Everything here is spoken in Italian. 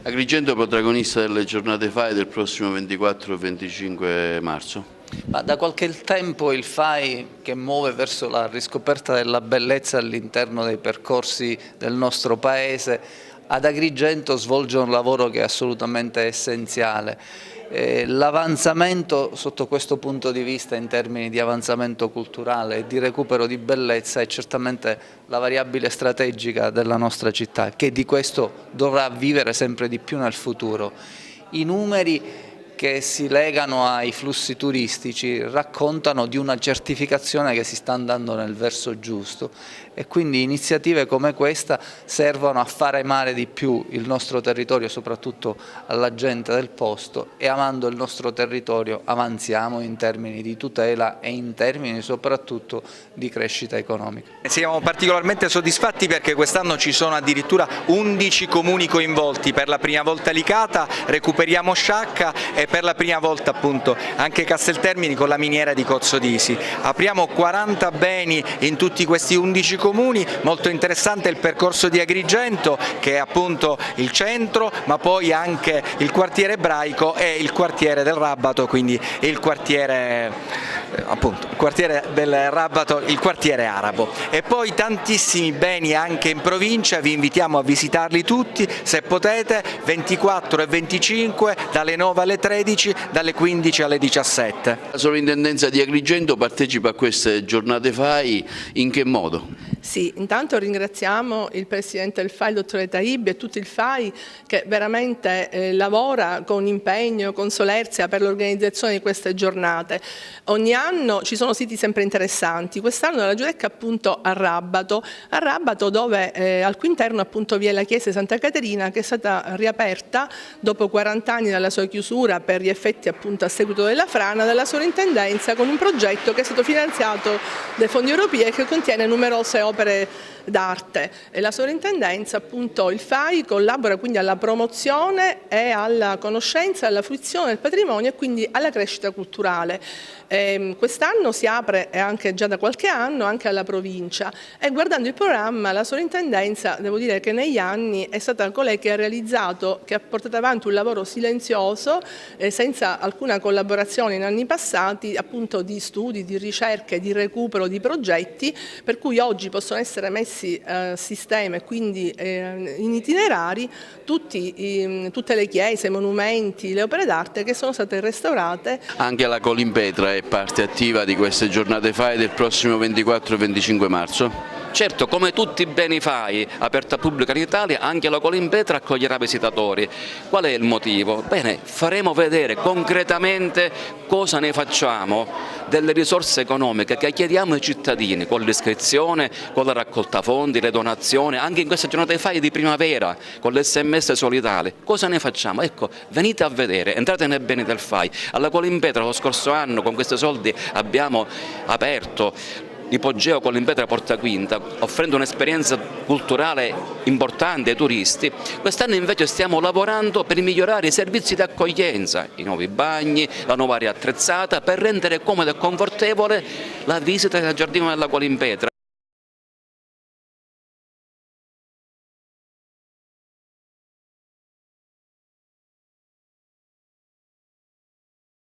Agrigento protagonista delle giornate FAI del prossimo 24 e 25 marzo. Ma da qualche tempo il FAI, che muove verso la riscoperta della bellezza all'interno dei percorsi del nostro Paese, ad Agrigento svolge un lavoro che è assolutamente essenziale. L'avanzamento sotto questo punto di vista in termini di avanzamento culturale e di recupero di bellezza è certamente la variabile strategica della nostra città, che di questo dovrà vivere sempre di più nel futuro. I numeri che si legano ai flussi turistici raccontano di una certificazione che si sta andando nel verso giusto e quindi iniziative come questa servono a far amare di più il nostro territorio, soprattutto alla gente del posto, e amando il nostro territorio avanziamo in termini di tutela e in termini soprattutto di crescita economica. Siamo particolarmente soddisfatti perché quest'anno ci sono addirittura 11 comuni coinvolti, per la prima volta Licata, recuperiamo Sciacca e per la prima volta appunto anche Casteltermini con la miniera di Cozzodisi. Apriamo 40 beni in tutti questi 11 comuni, molto interessante il percorso di Agrigento che è appunto il centro, ma poi anche il quartiere ebraico e il quartiere del Rabbato, quindi il quartiere del Rabbato, il quartiere arabo. E poi tantissimi beni anche in provincia, vi invitiamo a visitarli tutti se potete, 24 e 25 dalle 9 alle 13, dalle 15 alle 17. La Sovrintendenza di Agrigento partecipa a queste giornate FAI in che modo? Sì, intanto ringraziamo il Presidente del FAI, il Dottore Taibbi, e tutto il FAI che veramente lavora con impegno, con solerzia per l'organizzazione di queste giornate. Ogni anno ci sono siti sempre interessanti, quest'anno la Giudecca appunto a Rabbato dove al cui interno appunto vi è la chiesa di Santa Caterina che è stata riaperta dopo 40 anni dalla sua chiusura per gli effetti appunto a seguito della frana dalla Sovrintendenza, con un progetto che è stato finanziato dai fondi europei e che contiene numerose opere d'arte. E la Sovrintendenza, appunto il FAI, collabora quindi alla promozione e alla conoscenza, alla fruizione del patrimonio e quindi alla crescita culturale. Quest'anno si apre, e anche già da qualche anno, anche alla provincia, e guardando il programma la Sovrintendenza, devo dire che negli anni è stata colei che ha portato avanti un lavoro silenzioso, senza alcuna collaborazione in anni passati, appunto di studi, di ricerche, di recupero di progetti, per cui oggi possono essere messi a sistema e quindi in itinerari tutte le chiese, i monumenti, le opere d'arte che sono state restaurate. Anche la Colimpetra è parte attiva di queste giornate FAI del prossimo 24 e 25 marzo? Certo, come tutti i beni FAI aperta pubblica in Italia, anche la Colimpetra accoglierà visitatori. Qual è il motivo? Bene, faremo vedere concretamente cosa ne facciamo delle risorse economiche che chiediamo ai cittadini con l'iscrizione, con la raccolta fondi, le donazioni, anche in queste giornate FAI di primavera, con l'SMS solidale. Cosa ne facciamo? Ecco, venite a vedere, entrate nei beni del FAI. Alla Colimpetra lo scorso anno con questi soldi abbiamo aperto l'ipogeo Colimpetra Porta Quinta, offrendo un'esperienza culturale importante ai turisti. Quest'anno invece stiamo lavorando per migliorare i servizi di accoglienza, i nuovi bagni, la nuova area attrezzata, per rendere comoda e confortevole la visita del giardino della Colimpetra.